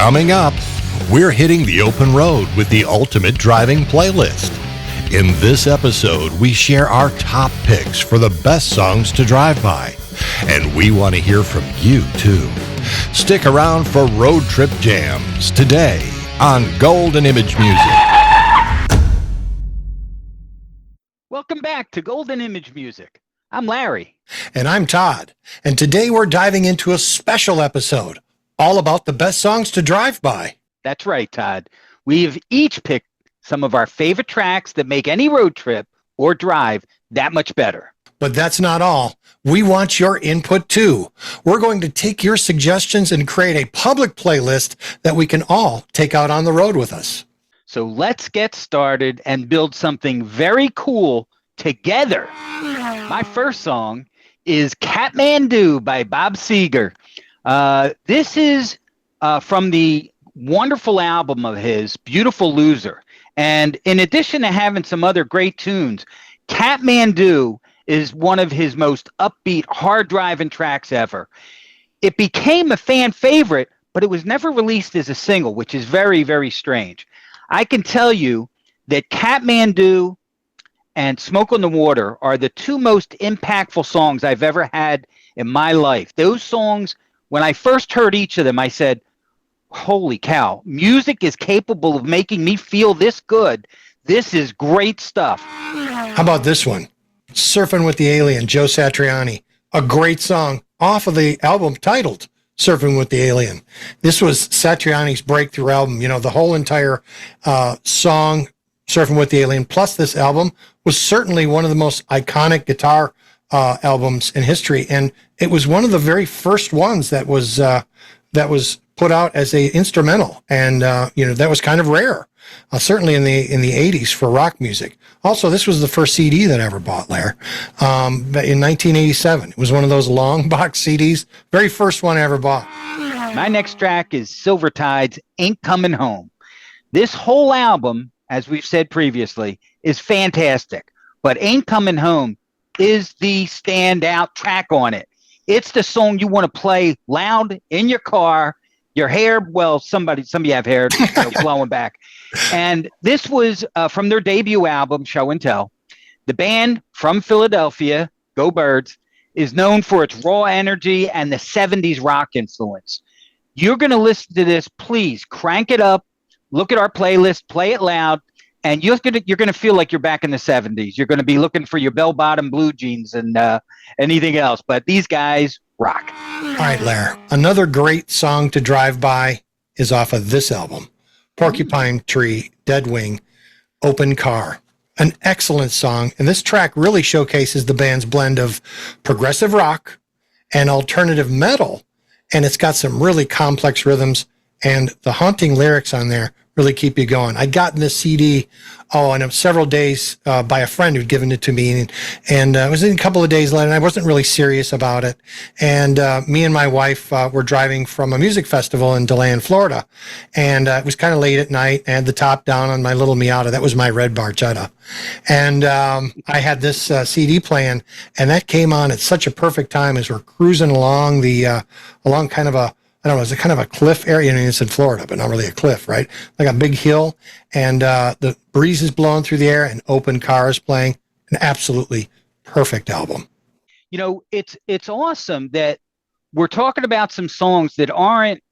Coming up, we're hitting the open road with the ultimate driving playlist. In this episode, we share our top picks for the best songs to drive by. And we want to hear from you, too. Stick around for Road Trip Jams today on Golden Image Music. Welcome back to Golden Image Music. I'm Larry. And I'm Todd. And today we're diving into a special episode all about the best songs to drive by. That's right, Todd. We've each picked some of our favorite tracks that make any road trip or drive that much better. But that's not all. We want your input too. We're going to take your suggestions and create a public playlist that we can all take out on the road with us. So let's get started and build something very cool together. My first song is Kathmandu by Bob Seger. This is from the wonderful album of his, Beautiful Loser. And in addition to having some other great tunes, Kathmandu is one of his most upbeat, hard-driving tracks ever. It became a fan favorite, but it was never released as a single, which is very, very strange. I can tell you that Kathmandu and Smoke on the Water are the two most impactful songs I've ever had in my life. Those songs, when I first heard each of them, I said, holy cow, music is capable of making me feel this good. This is great stuff. How about this one? Surfing with the Alien, Joe Satriani. A great song off of the album titled Surfing with the Alien. This was Satriani's breakthrough album. You know, the whole entire song, Surfing with the Alien, plus this album was certainly one of the most iconic guitar albums in history. And it was one of the very first ones that was put out as a instrumental, and that was kind of rare, certainly in the 80s for rock music. Also, this was the first CD that I ever bought, Lair, in 1987. It was one of those long box CDs, very first one I ever bought. My next track is Silvertide's Ain't Coming Home. This whole album, as we've said previously, is fantastic, but Ain't Coming Home is the standout track on it. It's the song you want to play loud in your car. Your hair, well, some of you have hair blowing back. And this was from their debut album, Show and Tell. The band from Philadelphia, Go Birds, is known for its raw energy and the 70s rock influence. You're going to listen to this, please crank it up, look at our playlist, play it loud, and you're going to feel like you're back in the 70s. You're going to be looking for your bell-bottom blue jeans and anything else. But these guys rock. All right, Lair. Another great song to drive by is off of this album, Porcupine Tree, Dead Wing, Open Car. An excellent song, and this track really showcases the band's blend of progressive rock and alternative metal, and it's got some really complex rhythms, and the haunting lyrics on there really keep you going. I'd gotten this CD, in several days by a friend who'd given it to me, and it was a couple of days later, and I wasn't really serious about it. And me and my wife were driving from a music festival in DeLand, Florida, and it was kind of late at night. I had the top down on my little Miata. That was my red Barchetta. And I had this CD playing, and that came on at such a perfect time as we're cruising along along kind of a, I don't know, it's a kind of a cliff area. I mean, it's in Florida, but not really a cliff, right? Like a big hill, and the breeze is blowing through the air, and Open Car is playing. An absolutely perfect album. You know, it's awesome that we're talking about some songs that aren't,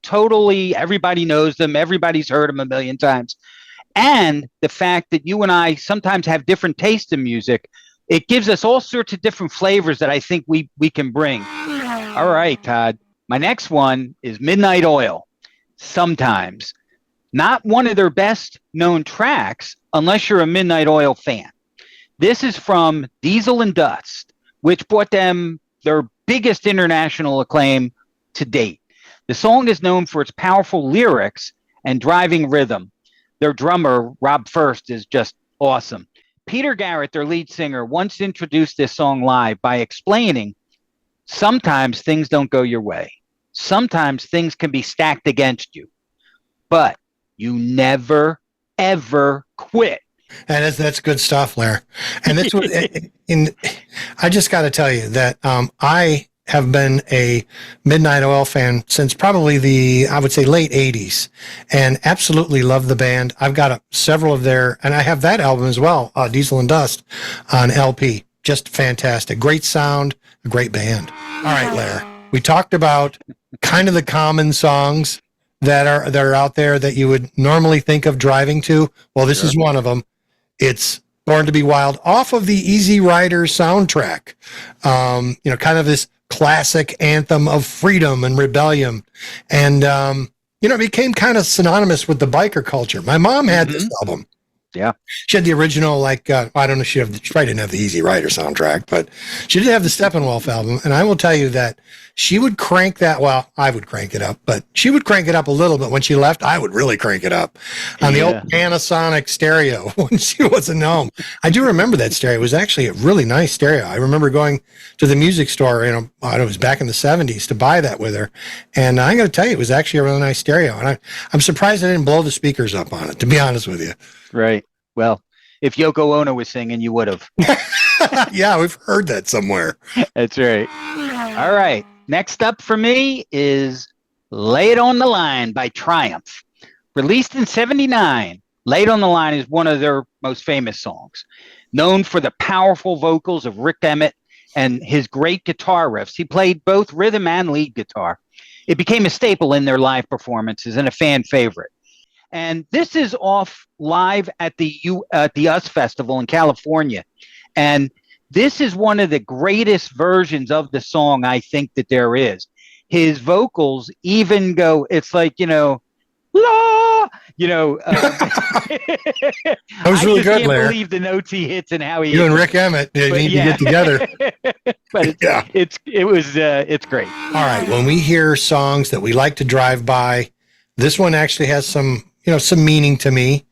totally, everybody knows them, everybody's heard them a million times. And the fact that you and I sometimes have different tastes in music, it gives us all sorts of different flavors that I think we can bring. All right, Todd. My next one is Midnight Oil, Sometimes. Not one of their best known tracks, unless you're a Midnight Oil fan. This is from Diesel and Dust, which brought them their biggest international acclaim to date. The song is known for its powerful lyrics and driving rhythm. Their drummer, Rob First, is just awesome. Peter Garrett, their lead singer, once introduced this song live by explaining, sometimes things don't go your way. Sometimes things can be stacked against you, but you never, ever quit. And that's good stuff, Larry. And this was, I just got to tell you that I have been a Midnight Oil fan since probably I would say late 80s, and absolutely love the band. I've got several of and I have that album as well, Diesel and Dust, on LP. Just fantastic. Great sound, a great band. All right, Lair. We talked about kind of the common songs that are out there that you would normally think of driving to. Well, this is one of them. It's Born to Be Wild, off of the Easy Rider soundtrack. Kind of this classic anthem of freedom and rebellion. And, it became kind of synonymous with the biker culture. My mom had this album. Yeah. She had the original, I don't know, she probably didn't have the Easy Rider soundtrack, but she did have the Steppenwolf album. And I will tell you that she would crank that. Well, I would crank it up, but she would crank it up a little bit. When she left, I would really crank it up on the old Panasonic stereo when she wasn't home. I do remember that stereo. It was actually a really nice stereo. I remember going to the music store, it was back in the 70s, to buy that with her. And I got to tell you, it was actually a really nice stereo. And I'm surprised I didn't blow the speakers up on it, to be honest with you. Right. Well, if Yoko Ono was singing, you would have. Yeah, we've heard that somewhere. That's right. All right. Next up for me is Lay It on the Line by Triumph. Released in 1979, Lay It on the Line is one of their most famous songs. Known for the powerful vocals of Rick Emmett and his great guitar riffs. He played both rhythm and lead guitar. It became a staple in their live performances and a fan favorite. And this is off live at the US Festival in California. And this is one of the greatest versions of the song I think that there is. His vocals even go, it's like, la, that was really good, Larry. I can't believe the notes he hits and how he You and Rick Emmett need to get together. But it's great. All right. When we hear songs that we like to drive by, this one actually has some meaning to me.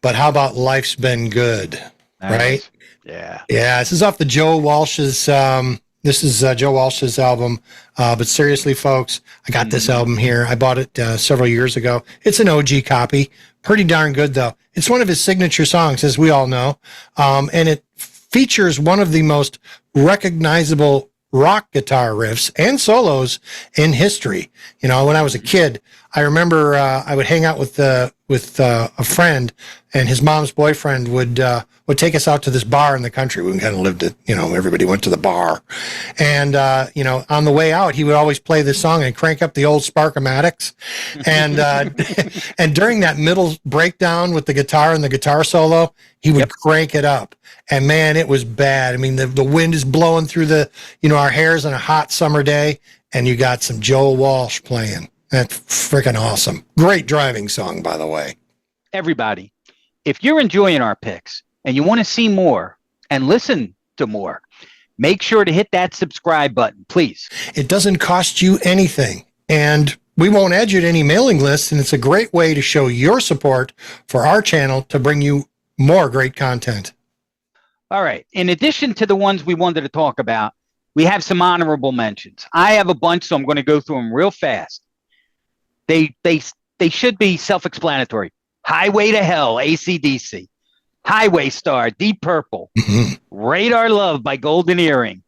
But how about Life's Been Good? Nice. Right? Yeah. Yeah. This is off the Joe Walsh's. This is Joe Walsh's album. But seriously, folks, I got this album here. I bought it several years ago. It's an OG copy. Pretty darn good, though. It's one of his signature songs, as we all know. And it features one of the most recognizable rock guitar riffs and solos in history. When I was a kid, I remember I would hang out with a friend, and his mom's boyfriend would take us out to this bar in the country. We kind of lived at, everybody went to the bar. And, on the way out, he would always play this song and crank up the old Spark-O-Matics. And, and during that middle breakdown with the guitar and the guitar solo, he would crank it up. And man, it was bad. I mean, the wind is blowing through our hairs on a hot summer day, and you got some Joe Walsh playing. That's freaking awesome. Great driving song, by the way. Everybody, if you're enjoying our picks and you want to see more and listen to more, make sure to hit that subscribe button, please. It doesn't cost you anything, and we won't add you to any mailing lists, and it's a great way to show your support for our channel to bring you more great content. All right. In addition to the ones we wanted to talk about, we have some honorable mentions. I have a bunch, so I'm going to go through them real fast. They should be self-explanatory. Highway to Hell, AC/DC. Highway Star, Deep Purple. Radar Love by Golden Earring.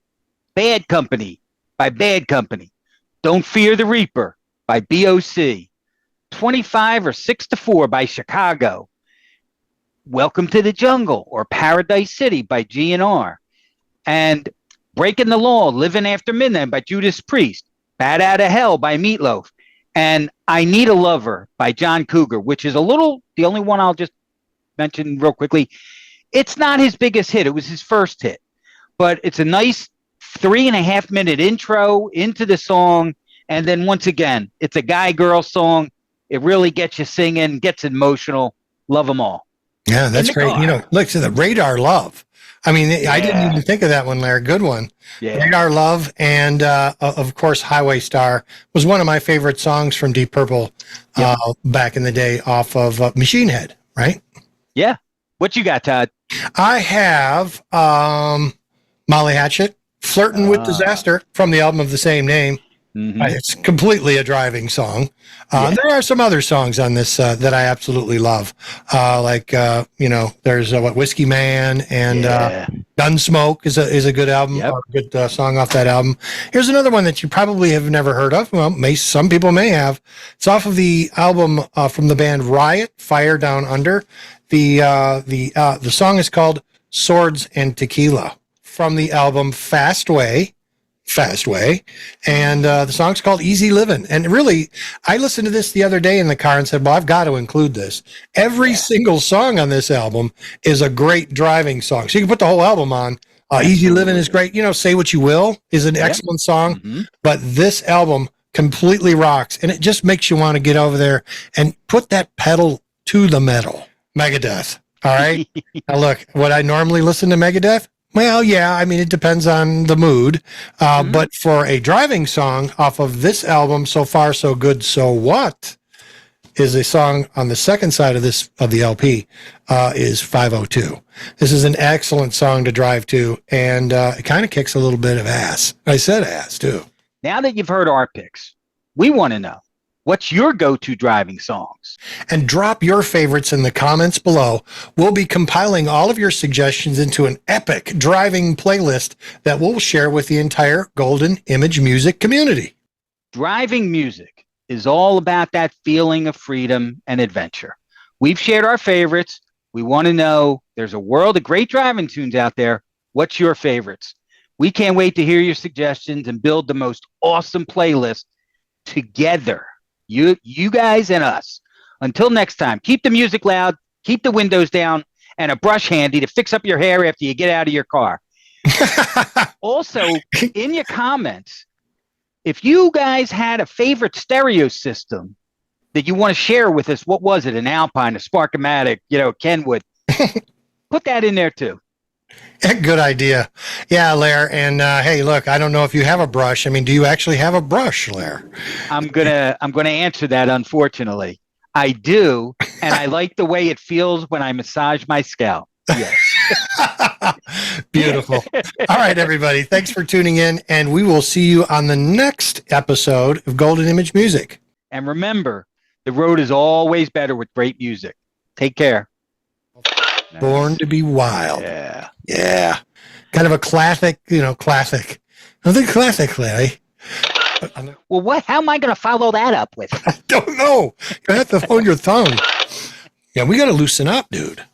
Bad Company by Bad Company. Don't Fear the Reaper by BOC. 25 or 6 to 4 by Chicago. Welcome to the Jungle or Paradise City by GNR. And Breaking the Law, Living After Midnight by Judas Priest. Bat Out of Hell by Meatloaf. And I Need a Lover by John Cougar, which is the only one I'll just mention real quickly. It's not his biggest hit. It was his first hit. But it's a nice 3.5 minute intro into the song. And then once again, it's a guy-girl song. It really gets you singing, gets emotional. Love them all. Yeah, that's great. Look to the Radar Love. I mean, I didn't even think of that one, Larry. Good one. Yeah. Radar Love and, of course, Highway Star was one of my favorite songs from Deep Purple back in the day off of Machine Head, right? Yeah. What you got, Todd? I have Molly Hatchet, Flirtin' with Disaster from the album of the same name. It's completely a driving song. There are some other songs on this that I absolutely love. There's Whiskey Man and Gunsmoke is a good album, Yep. or a good song off that album. Here's another one that you probably have never heard of. Well, some people may have. It's off of the album from the band Riot, Fire Down Under. The song is called Swords and Tequila from the album Fast Way. And the song's called Easy Living. And really, I listened to this the other day in the car and said, well, I've got to include this. Every single song on this album is a great driving song. So you can put the whole album on. Easy Living is great. Say What You Will is an excellent song. Mm-hmm. But this album completely rocks. And it just makes you want to get over there and put that pedal to the metal. Megadeth. All right. Now look, would I normally listen to Megadeth? Well, yeah, I mean, it depends on the mood. But for a driving song off of this album, So Far, So Good, So What, is a song on the second side of the LP, is 502. This is an excellent song to drive to, and it kind of kicks a little bit of ass. I said ass, too. Now that you've heard our picks, we want to know, what's your go-to driving songs? And drop your favorites in the comments below. We'll be compiling all of your suggestions into an epic driving playlist that we'll share with the entire Golden Image Music community. Driving music is all about that feeling of freedom and adventure. We've shared our favorites. We want to know, there's a world of great driving tunes out there. What's your favorites? We can't wait to hear your suggestions and build the most awesome playlist together. You guys and us. Until next time, keep the music loud, keep the windows down, and a brush handy to fix up your hair after you get out of your car. Also, in your comments, if you guys had a favorite stereo system that you want to share with us, what was it? An Alpine, a Sparkomatic, Kenwood. Put that in there too. Good idea. Yeah, Lair. And hey, look, I don't know if you have a brush. I mean, do you actually have a brush, Lair? I'm gonna answer that. Unfortunately, I do, and I like the way it feels when I massage my scalp. Yes. Beautiful. All right, everybody. Thanks for tuning in, and we will see you on the next episode of Golden Image Music. And remember, the road is always better with great music. Take care. Born to be Wild. Yeah. Yeah. Kind of a classic, classic. I think classic, Larry. Well, what? How am I going to follow that up with? I don't know. You have to hold your tongue. Yeah, we got to loosen up, dude.